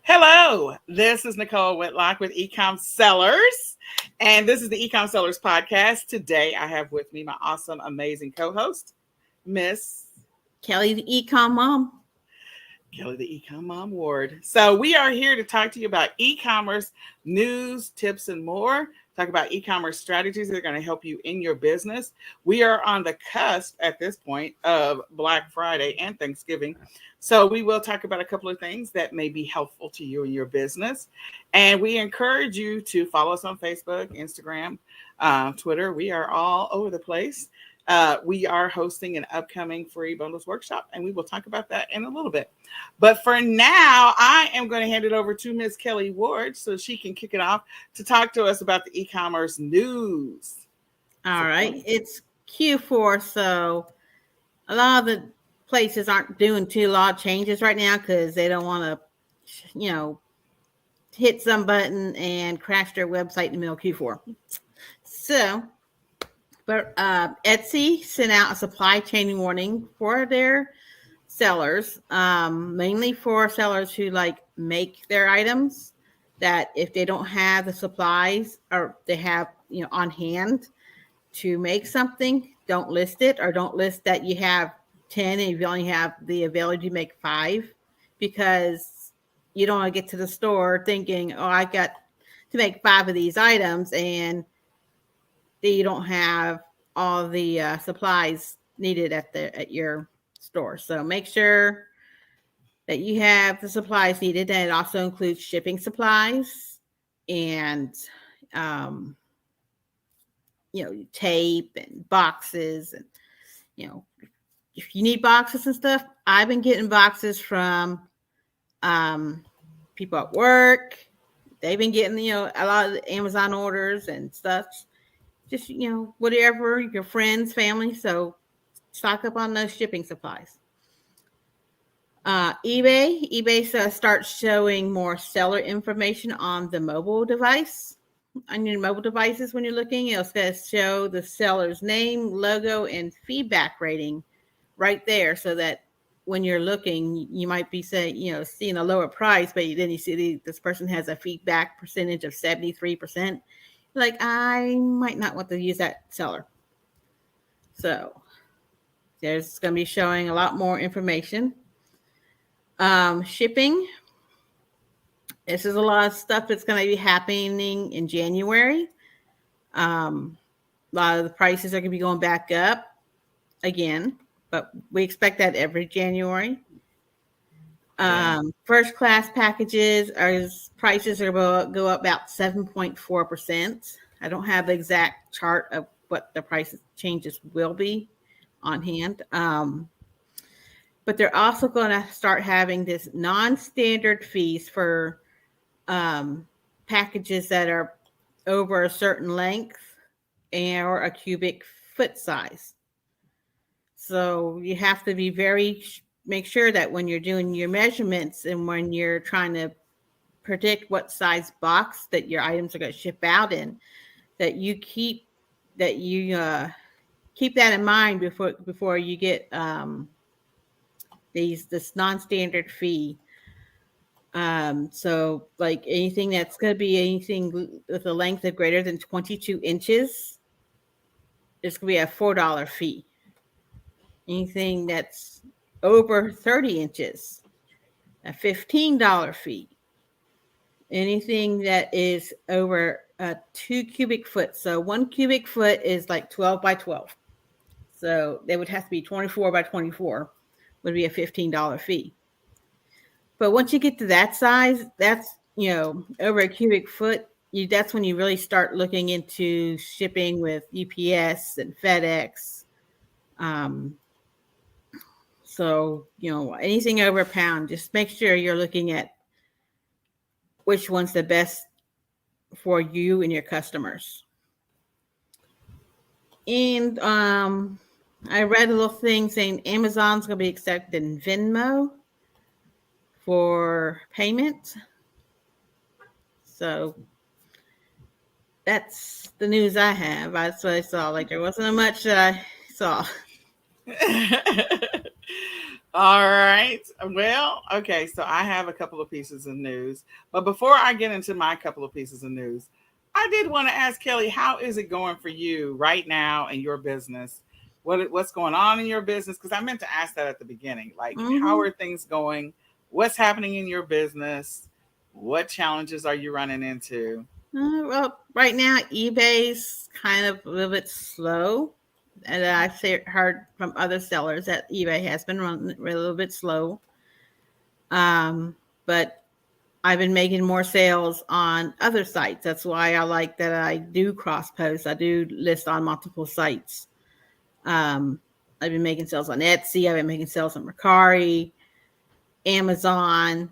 Hello, this is Nicole Whitlock with eCom Sellers, and this is the eCom Sellers podcast. Today, I have with me my awesome, amazing co-host, Miss Kelly, the eCom mom. Kelly, the eCom Mom Ward. So we are here to talk to you about e-commerce news, tips, and more. Talk about e-commerce strategies that are going to help you in your business. We are on the cusp at this point of Black Friday and Thanksgiving. So we will talk about a couple of things that may be helpful to you and your business. And we encourage you to follow us on Facebook, Instagram, Twitter. We are all over the place. We are hosting an upcoming free bundles workshop, and we will talk about that in a little bit. But for now, I am going to hand it over to Miss Kelly Ward so she can kick it off to talk to us about the e-commerce news. All right. It's Q4, so a lot of the places aren't doing a lot of changes right now because they don't want to, hit some button and crash their website in the middle of Q4. So, but Etsy sent out a supply chain warning for their sellers, mainly for sellers who make their items, that if they don't have the supplies or they have on hand to make something, don't list it, or don't list that you have 10 and you only have the ability to make 5, because you don't want to get to the store thinking, oh, I got to make 5 of these items, and you don't have all the supplies needed at your store. So make sure that you have the supplies needed, and it also includes shipping supplies and tape and boxes, and if you need boxes and stuff. I've been getting boxes from people at work. They've been getting a lot of the Amazon orders and stuff. Just whatever, your friends, family. So stock up on those shipping supplies. eBay starts showing more seller information on the mobile device. On your mobile devices, when you're looking, it's going to show the seller's name, logo, and feedback rating right there, so that when you're looking, you might be saying, seeing a lower price, but then you see this person has a feedback percentage of 73%. Like, I might not want to use that seller. So there's going to be showing a lot more information. Shipping. This is a lot of stuff that's going to be happening in January. A lot of the prices are going to be going back up again, but we expect that every January. First class packages prices are going to go up about 7.4%. I don't have the exact chart of what the price changes will be on hand. But they're also going to start having this non-standard fees for packages that are over a certain length or a cubic foot size. So you have to be make sure that when you're doing your measurements and when you're trying to predict what size box that your items are going to ship out in, that you keep that in mind before you get this non-standard fee. So like anything that's going to be anything with a length of greater than 22 inches, it's going to be a $4 fee. Anything that's over 30 inches, a $15 fee. Anything that is over 2 cubic foot. So 1 cubic foot is like 12 by 12. So they would have to be 24 by 24 would be a $15 fee. But once you get to that size, that's, over a cubic foot, that's when you really start looking into shipping with UPS and FedEx. So, anything over a pound, just make sure you're looking at which one's the best for you and your customers. And I read a little thing saying Amazon's going to be accepting Venmo for payment. So that's the news I have. That's what I saw. Like, there wasn't much that I saw. All right. Well, okay. So I have a couple of pieces of news. But before I get into my couple of pieces of news, I did want to ask Kelly, how is it going for you right now in your business? What's going on in your business? Because I meant to ask that at the beginning. Like, how Mm-hmm. are things going? What's happening in your business? What challenges are you running into? Well, right now eBay's kind of a little bit slow, and heard from other sellers that eBay has been running a little bit slow. But I've been making more sales on other sites. That's why I like that I do cross post. I do list on multiple sites. Um, I've been making sales on Etsy. I've been making sales on Mercari, Amazon.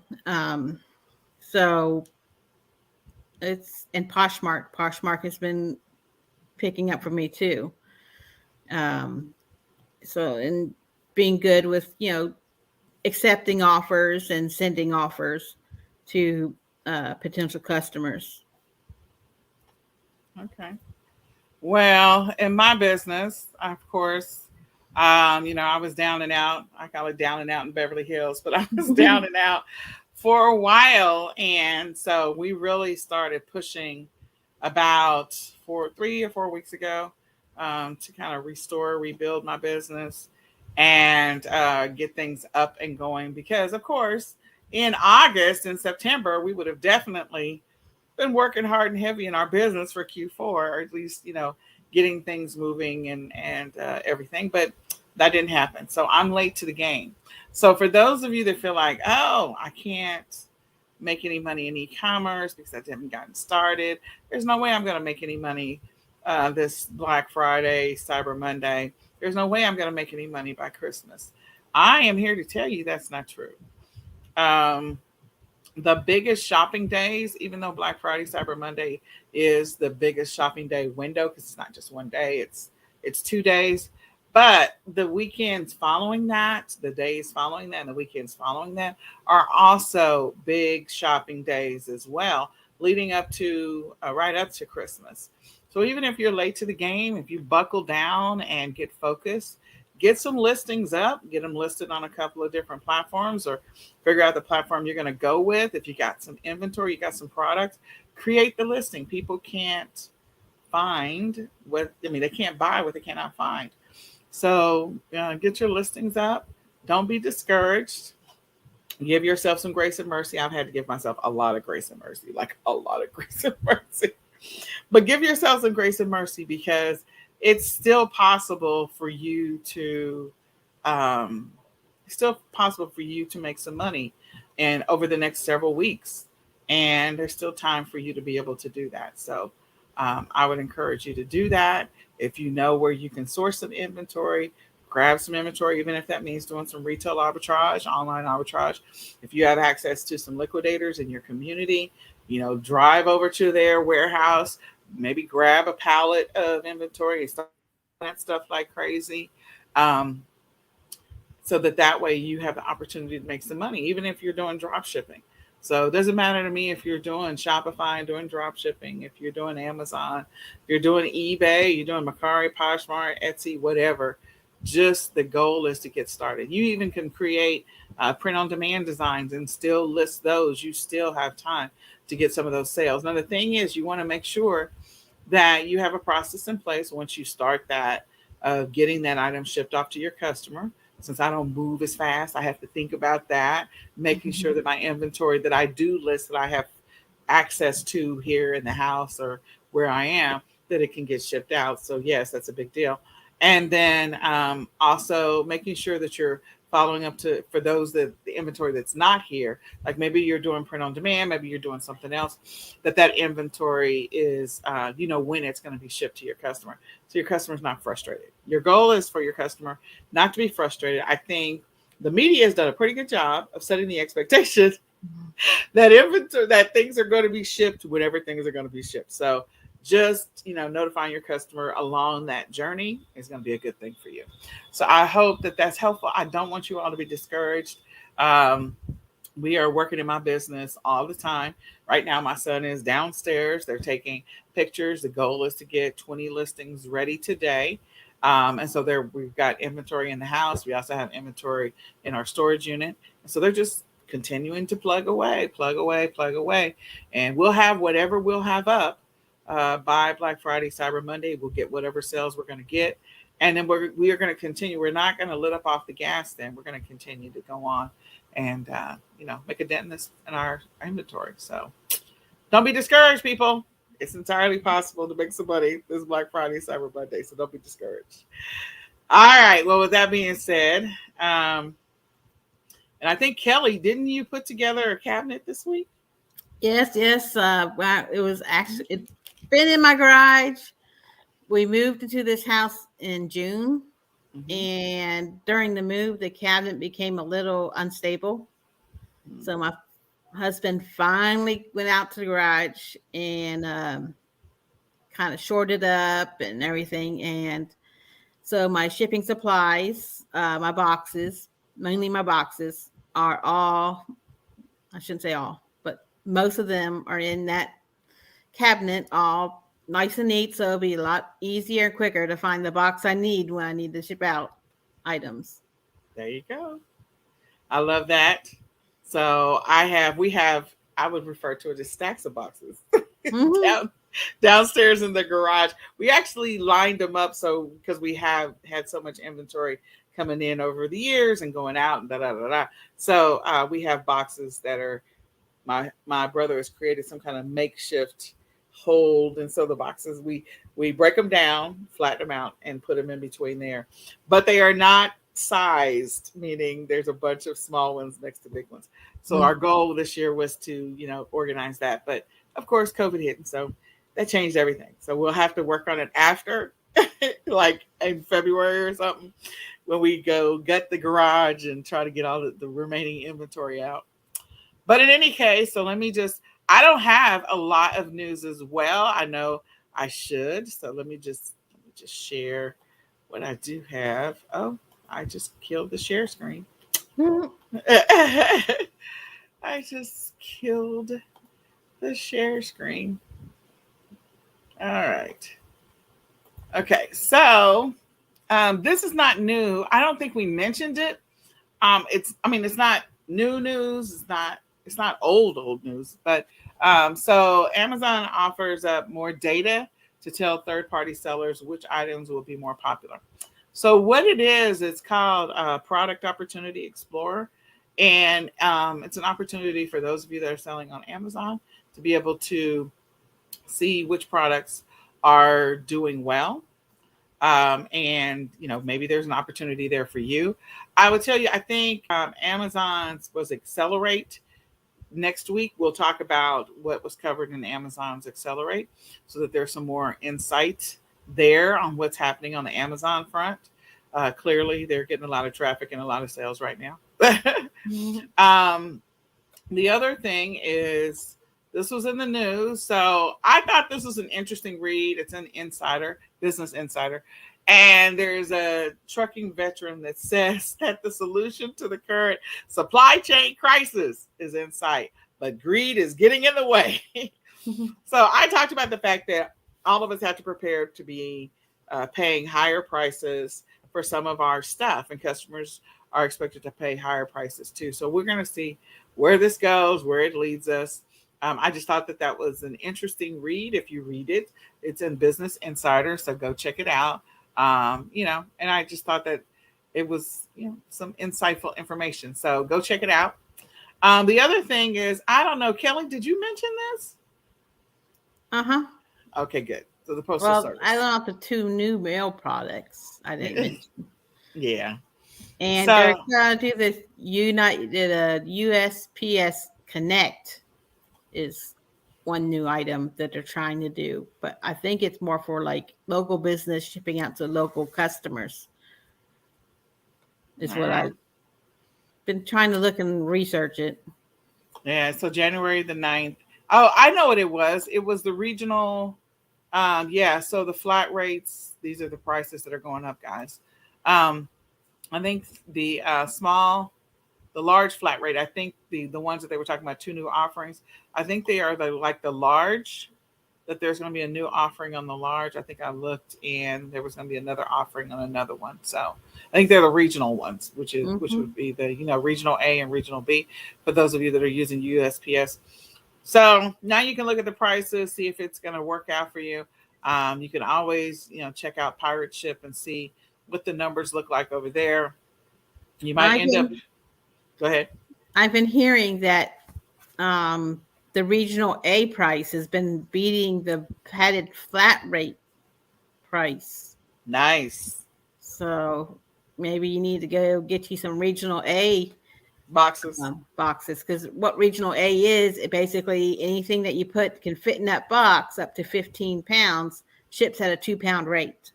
So it's and Poshmark. Poshmark has been picking up for me too. Um, so and being good with accepting offers and sending offers to potential customers. Okay. Well, in my business, of course, I was down and out. I call it down and out in Beverly Hills, but I was down and out for a while. And so we really started pushing about 3 or 4 weeks ago to kind of restore, rebuild my business and get things up and going. Because, of course, in August and September, we would have definitely been working hard and heavy in our business for Q4, or at least getting things moving and everything. But that didn't happen, so I'm late to the game. So for those of you that feel like, oh, I can't make any money in e-commerce because I haven't gotten started, there's no way I'm going to make any money this Black Friday, Cyber Monday. There's no way I'm going to make any money by Christmas. I am here to tell you that's not true. Um, the biggest shopping days, even though Black Friday, Cyber Monday is the biggest shopping day window, because it's not just one day, it's 2 days. But the weekends following that, the days following that, and the weekends following that are also big shopping days as well, leading up to right up to Christmas. So even if you're late to the game, if you buckle down and get focused, get some listings up, get them listed on a couple of different platforms, or figure out the platform you're going to go with. If you got some inventory, you got some products, create the listing. People can't find they can't buy what they cannot find. So get your listings up. Don't be discouraged. Give yourself some grace and mercy. I've had to give myself a lot of grace and mercy, like a lot of grace and mercy. But give yourself some grace and mercy, because it's still possible for you to um, still possible for you to make some money and over the next several weeks. And there's still time for you to be able to do that. So I would encourage you to do that. If you know where you can source some inventory, grab some inventory, even if that means doing some retail arbitrage, online arbitrage. If you have access to some liquidators in your community, drive over to their warehouse, maybe grab a pallet of inventory and start that stuff like crazy. Um, so that way you have the opportunity to make some money, even if you're doing drop shipping. So it doesn't matter to me if you're doing Shopify and doing drop shipping, if you're doing Amazon, if you're doing eBay, you're doing Mercari, Poshmark, Etsy, whatever. Just the goal is to get started. You even can create print on demand designs and still list those. You still have time to get some of those sales. Now, the thing is, you want to make sure that you have a process in place once you start that of getting that item shipped off to your customer. Since I don't move as fast, I have to think about that, making sure that my inventory that I do list, that I have access to here in the house or where I am, that it can get shipped out. So yes, that's a big deal. And then also making sure that you're following up to, for those that the inventory that's not here, like maybe you're doing print on demand, maybe you're doing something else, that inventory is when it's going to be shipped to your customer, so your customer's not frustrated. Your goal is for your customer not to be frustrated. I think the media has done a pretty good job of setting the expectation that inventory, that things are going to be shipped whenever things are going to be shipped. So just notifying your customer along that journey is going to be a good thing for you. So I hope that that's helpful. I don't want you all to be discouraged. We are working in my business all the time. Right now, my son is downstairs. They're taking pictures. The goal is to get 20 listings ready today. And so there we've got inventory in the house. We also have inventory in our storage unit. And so they're just continuing to plug away, plug away, plug away. And we'll have whatever we'll have up by Black Friday, Cyber Monday. We'll get whatever sales we're going to get. And then we are going to continue. We're not going to let up off the gas then. We're going to continue to go on and, make a dent in our inventory. So don't be discouraged, people. It's entirely possible to make some money this Black Friday, Cyber Monday. So don't be discouraged. All right. Well, with that being said, and I think Kelly, didn't you put together a cabinet this week? Yes. It was actually it's been in my garage. We moved into this house in June, and during the move, the cabinet became a little unstable. So my husband finally went out to the garage and kind of shorted up and everything. And so my shipping supplies, my boxes, mainly my boxes, are all, I shouldn't say all, but most of them are in that cabinet, all nice and neat. So it'll be a lot easier and quicker to find the box I need when I need to ship out items. There you go. I love that. So I would refer to it as stacks of boxes downstairs in the garage. We actually lined them up so because we have had so much inventory coming in over the years and going out and da da da da. So we have boxes that are my brother has created some kind of makeshift hold, and so the boxes we break them down, flatten them out, and put them in between there. But they are not sized, meaning there's a bunch of small ones next to big ones. So our goal this year was to organize that, but of course COVID hit, and so that changed everything. So we'll have to work on it after, like in February or something, when we go gut the garage and try to get all the remaining inventory out. But in any case, so I don't have a lot of news as well. I know I should. So let me just share what I do have. Oh, I just killed the share screen. I just killed the share screen. All right. Okay. So this is not new. I don't think we mentioned it. It's not new news. It's not old news, but so Amazon offers up more data to tell third-party sellers which items will be more popular. So what it is, it's called Product Opportunity Explorer, and it's an opportunity for those of you that are selling on Amazon to be able to see which products are doing well. And maybe there's an opportunity there for you. I would tell you, I think Amazon's was Accelerate. Next week, we'll talk about what was covered in Amazon's Accelerate so that there's some more insight there on what's happening on the Amazon front. Clearly, they're getting a lot of traffic and a lot of sales right now. The other thing is, this was in the news. So I thought this was an interesting read. It's an Business Insider. And there's a trucking veteran that says that the solution to the current supply chain crisis is in sight, but greed is getting in the way. So I talked about the fact that all of us have to prepare to be paying higher prices for some of our stuff, and customers are expected to pay higher prices too. So we're going to see where this goes, where it leads us. I just thought that was an interesting read. If you read it, it's in Business Insider, so go check it out. And I just thought that it was, some insightful information. So go check it out. The other thing is, I don't know, Kelly, did you mention this? Okay, good. So the Postal Service. I learned the 2 new mail products I didn't mention. Yeah. And they're going to do this USPS Connect is one new item that they're trying to do, but I think it's more for like local business shipping out to local customers. Is what I've been trying to look and research it. Yeah, so January the 9th. Oh, I know what it was. It was the regional. So the flat rates, these are the prices that are going up, guys. I think the large flat rate, I think the ones that they were talking about, 2 new offerings, I think they are the large that there's going to be a new offering on the large. I think I looked and there was going to be another offering on another one. So I think they're the regional ones, which Mm-hmm. would be the regional A and regional B for those of you that are using USPS. So now you can look at the prices, see if it's going to work out for you. You can always check out Pirate Ship and see what the numbers look like over there. You might I've end up. been Go ahead. I've been hearing that the regional A price has been beating the padded flat rate price. Nice So maybe you need to go get you some regional A boxes. boxes, because what regional A is, it basically anything that you put can fit in that box up to 15 pounds ships at a 2 pound rate.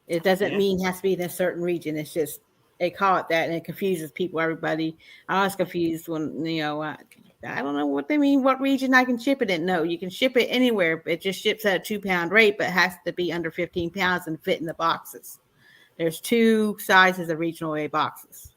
It doesn't Yeah. mean it has to be in a certain region. It's just they call it that, and it confuses people. Everybody, I was confused when I don't know what they mean. What region I can ship it in? No, you can ship it anywhere. It just ships at a 2 pound rate, but it has to be under 15 pounds and fit in the boxes. There's two sizes of regional A boxes.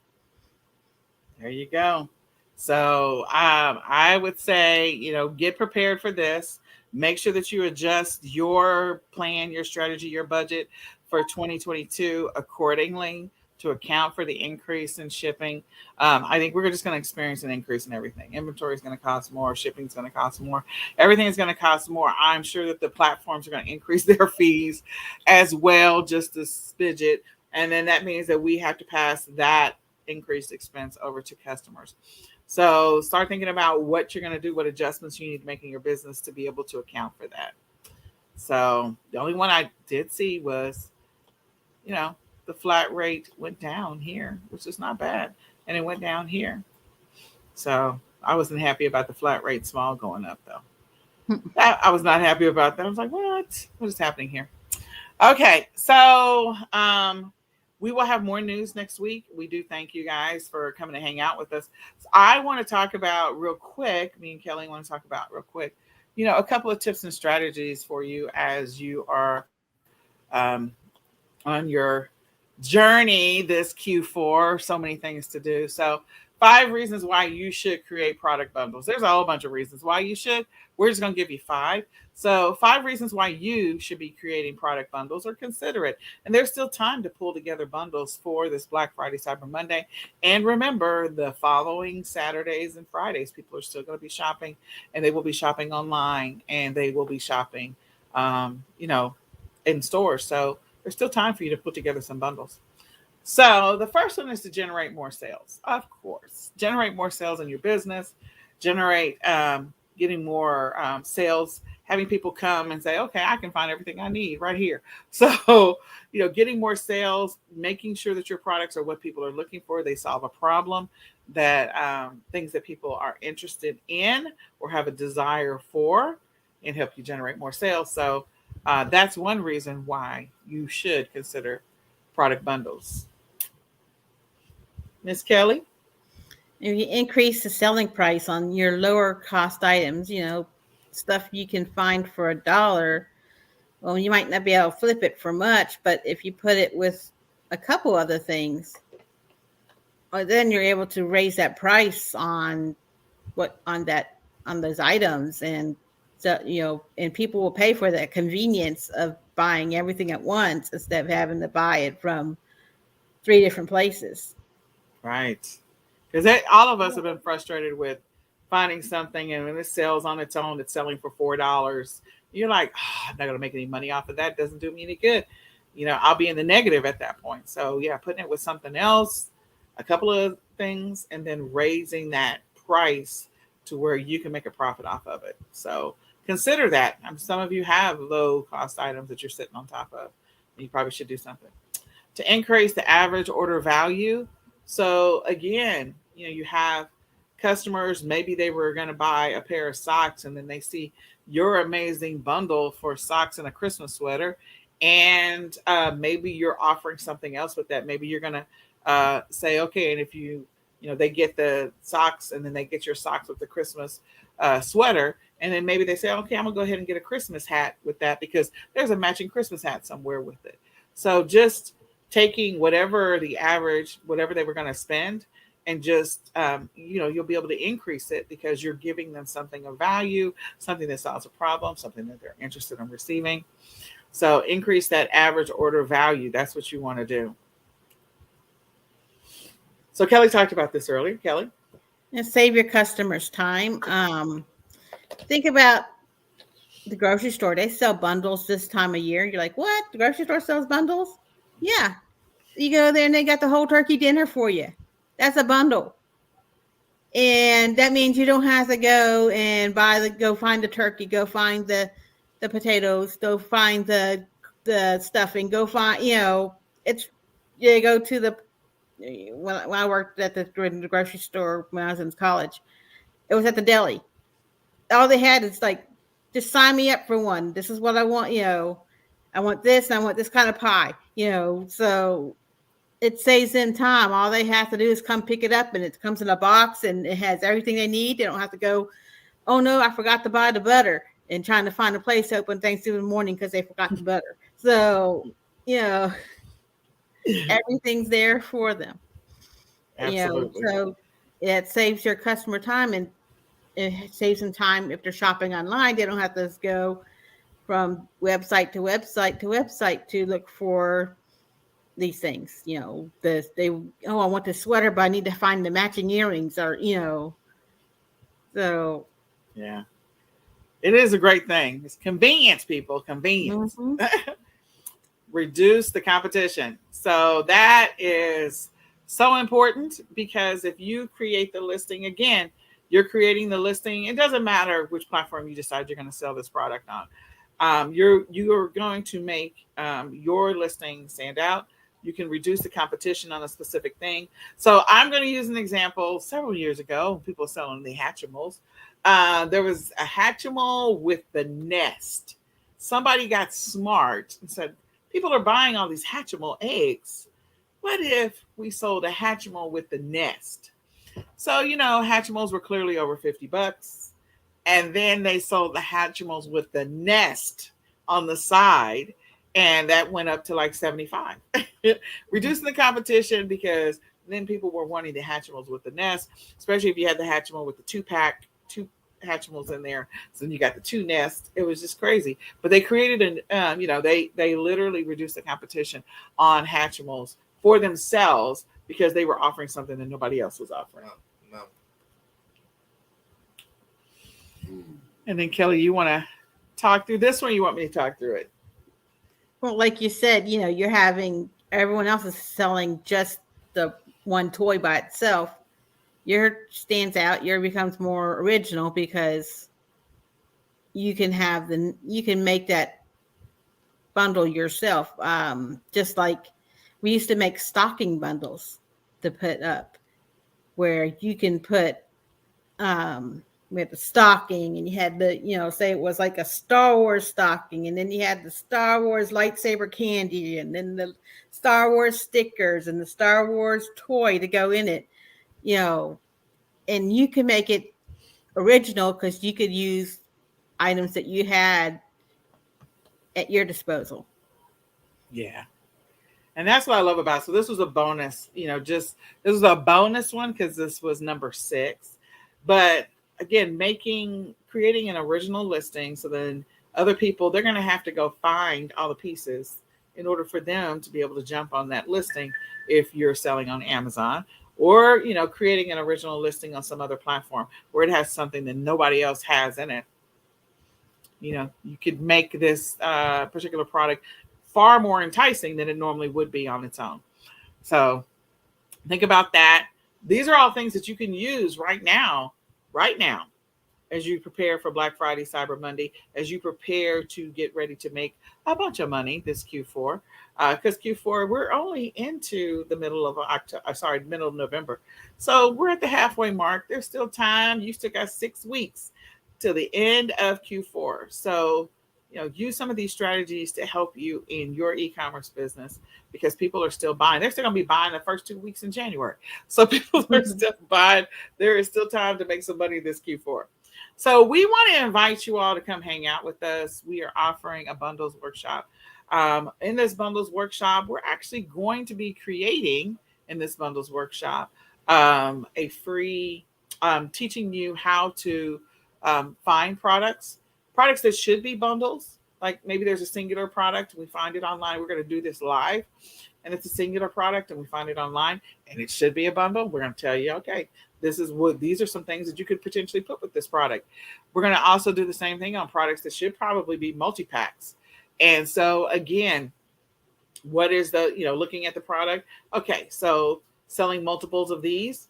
There you go. So I would say, get prepared for this. Make sure that you adjust your plan, your strategy, your budget for 2022 accordingly to account for the increase in shipping. I think we're just going to experience an increase in everything. Inventory is going to cost more. Shipping is going to cost more. Everything is going to cost more. I'm sure that the platforms are going to increase their fees as well, just a smidget. And then that means that we have to pass that increased expense over to customers. So start thinking about what you're going to do, what adjustments you need to make in your business to be able to account for that. So the only one I did see was, the flat rate went down here, which is not bad. And it went down here. So I wasn't happy about the flat rate small going up though. I was not happy about that. I was like, what is happening here? Okay, so we will have more news next week. We do thank you guys for coming to hang out with us. So I want to talk about real quick, me and Kelly want to talk about real quick, a couple of tips and strategies for you as you are on your journey this Q4. So many things to do. So 5 reasons why you should create product bundles. There's a whole bunch of reasons why you should. We're just going to give you 5. So 5 reasons why you should be creating product bundles or consider it. And there's still time to pull together bundles for this Black Friday, Cyber Monday. And remember, the following Saturdays and Fridays, people are still going to be shopping, and they will be shopping online, and they will be shopping, in stores. So there's still time for you to put together some bundles. So the first one is to generate more sales. Of course, generate more sales in your business, generate getting more sales, having people come and say, okay, I can find everything I need right here. So, getting more sales, making sure that your products are what people are looking for. They solve a problem, that things that people are interested in or have a desire for, and help you generate more sales. So that's one reason why you should consider product bundles. Miss Kelly? If you increase the selling price on your lower cost items, stuff you can find for $1, well, you might not be able to flip it for much, but if you put it with a couple other things, then you're able to raise that price on those items. And so, and people will pay for that convenience of buying everything at once instead of having to buy it from 3 different places. Right. Because all of us have been frustrated with finding something, and when it sells on its own, it's selling for $4. You're like, I'm not going to make any money off of that. It doesn't do me any good. I'll be in the negative at that point. So, yeah, putting it with something else, a couple of things, and then raising that price to where you can make a profit off of it. So, consider that. Some of you have low cost items that you're sitting on top of. You probably should do something to increase the average order value. So again, you have customers, maybe they were going to buy a pair of socks, and then they see your amazing bundle for socks and a Christmas sweater. And maybe you're offering something else with that. Maybe you're going to say, okay, and if they get the socks, and then they get your socks with the Christmas sweater. And then maybe they say, okay, I'm going to go ahead and get a Christmas hat with that, because there's a matching Christmas hat somewhere with it. So just taking whatever the average, whatever they were going to spend, and just, you'll be able to increase it because you're giving them something of value, something that solves a problem, something that they're interested in receiving. So increase that average order value. That's what you want to do. So Kelly talked about this earlier. Kelly? And save your customers time. Think about the grocery store. They sell bundles this time of year. You're like, what? The grocery store sells bundles? Yeah. You go there and they got the whole turkey dinner for you. That's a bundle. And that means you don't have to go and go find the turkey, go find the potatoes, go find the stuffing, go find, it's, you go to the, when I worked at the grocery store when I was in college, it was at the deli. All they had is like, just sign me up for one. This is what I want, I want this and I want this kind of pie, so it saves them time. All they have to do is come pick it up and it comes in a box and it has everything they need. They don't have to go, oh no, I forgot to buy the butter, and trying to find a place open Thanksgiving morning because they forgot the butter. So, everything's there for them. Absolutely. So it saves your customer time, and it saves them time if they're shopping online. They don't have to go from website to website to website to look for these things. I want the sweater, but I need to find the matching earrings, or so Yeah, it is a great thing. It's convenience, people. Convenience. Mm-hmm. Reduce the competition. So that is so important, because if you create the listing, again, you're creating the listing. It doesn't matter which platform you decide you're going to sell this product on. You're going to make your listing stand out. You can reduce the competition on a specific thing. So I'm going to use an example. Several years ago, people were selling the Hatchimals. There was a Hatchimal with the nest. Somebody got smart and said, people are buying all these Hatchimal eggs. What if we sold a Hatchimal with the nest? So, Hatchimals were clearly over $50. And then they sold the Hatchimals with the nest on the side, and that went up to like 75. Reducing the competition, because then people were wanting the Hatchimals with the nest, especially if you had the Hatchimal with the two Hatchimals in there. So then you got the two nests. It was just crazy. But they created they literally reduced the competition on Hatchimals for themselves, because they were offering something that nobody else was offering. No. And then Kelly, you want to talk through this one? Or you want me to talk through it? Well, like you said, you're having everyone else is selling just the one toy by itself. Yours stands out. Yours becomes more original because you can make that bundle yourself. Just like we used to make stocking bundles to put up, where you can put we had the stocking, and you had the, say it was like a Star Wars stocking, and then you had the Star Wars lightsaber candy, and then the Star Wars stickers and the Star Wars toy to go in it, and you can make it original because you could use items that you had at your disposal. Yeah. And that's what I love about it. So this was a bonus, this was a bonus one because this was number 6. But again, creating an original listing, so then other people, they're going to have to go find all the pieces in order for them to be able to jump on that listing if you're selling on Amazon, or, creating an original listing on some other platform where it has something that nobody else has in it. You could make this particular product far more enticing than it normally would be on its own. So think about that. These are all things that you can use right now, as you prepare for Black Friday, Cyber Monday, as you prepare to get ready to make a bunch of money this Q4. Because Q4, we're only into the middle of November. So we're at the halfway mark. There's still time. You still got 6 weeks till the end of Q4. So, use some of these strategies to help you in your e-commerce business, because people are still buying. They're still going to be buying the first 2 weeks in January. So people are still buying. There is still time to make some money this Q4. So we want to invite you all to come hang out with us. We are offering a bundles workshop. In this bundles workshop, we're actually going to be creating, in this bundles workshop, a free teaching you how to find products that should be bundles. Like maybe there's a singular product, we find it online. We're going to do this live, and it's a singular product, and we find it online, and it should be a bundle. We're going to tell you, okay, these are some things that you could potentially put with this product. We're going to also do the same thing on products that should probably be multi packs. And so again, what is the, looking at the product, okay, so selling multiples of these,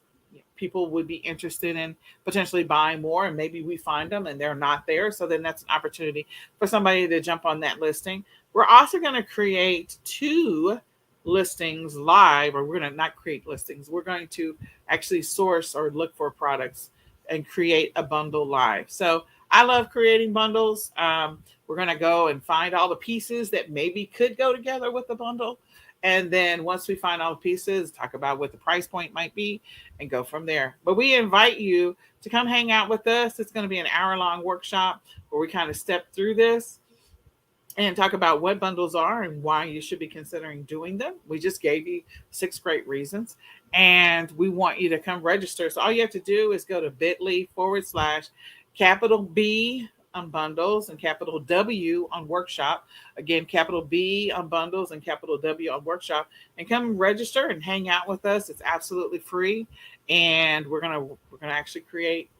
people would be interested in potentially buying more, and maybe we find them and they're not there, so then that's an opportunity for somebody to jump on that listing. We're also going to create two listings live, or we're going to not create listings, we're going to actually source or look for products and create a bundle live. So I love creating bundles. We're going to go and find all the pieces that maybe could go together with the bundle. And then once we find all the pieces, talk about what the price point might be and go from there. But we invite you to come hang out with us. It's going to be an hour-long workshop where we kind of step through this and talk about what bundles are and why you should be considering doing them. We just gave you 6 great reasons, and we want you to come register. So all you have to do is go to bit.ly/B on bundles and capital W on workshop. Again, capital B on bundles and capital W on workshop, and come register and hang out with us. It's absolutely free, and we're gonna actually create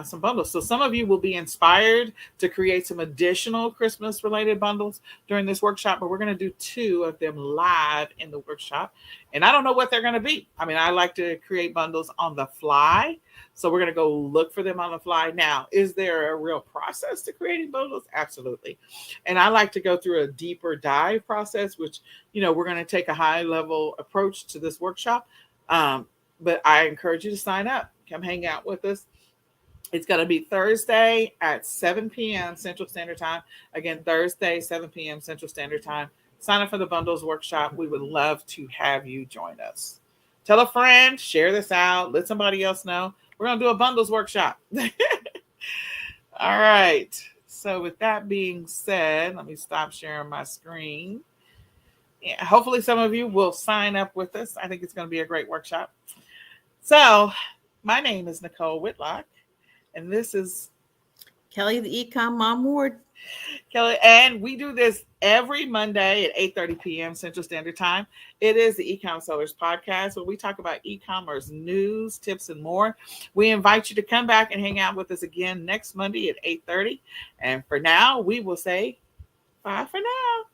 some bundles. So some of you will be inspired to create some additional Christmas related bundles during this workshop, but we're going to do 2 of them live in the workshop. And I don't know what they're going to be. I mean, I like to create bundles on the fly. So we're going to go look for them on the fly. Now, is there a real process to creating bundles? Absolutely. And I like to go through a deeper dive process, which, we're going to take a high level approach to this workshop. But I encourage you to sign up, come hang out with us. It's going to be Thursday at 7 p.m. Central Standard Time. Again, Thursday, 7 p.m. Central Standard Time. Sign up for the Bundles Workshop. We would love to have you join us. Tell a friend, share this out, let somebody else know. We're going to do a Bundles Workshop. All right. So with that being said, let me stop sharing my screen. Yeah, hopefully some of you will sign up with us. I think it's going to be a great workshop. So my name is Nicole Whitlock. And this is Kelly, the eCom Mom Ward. Kelly, and we do this every Monday at 8:30 p.m. Central Standard Time. It is the eCom Sellers Podcast, where we talk about e-commerce news, tips, and more. We invite you to come back and hang out with us again next Monday at 8:30. And for now, we will say bye for now.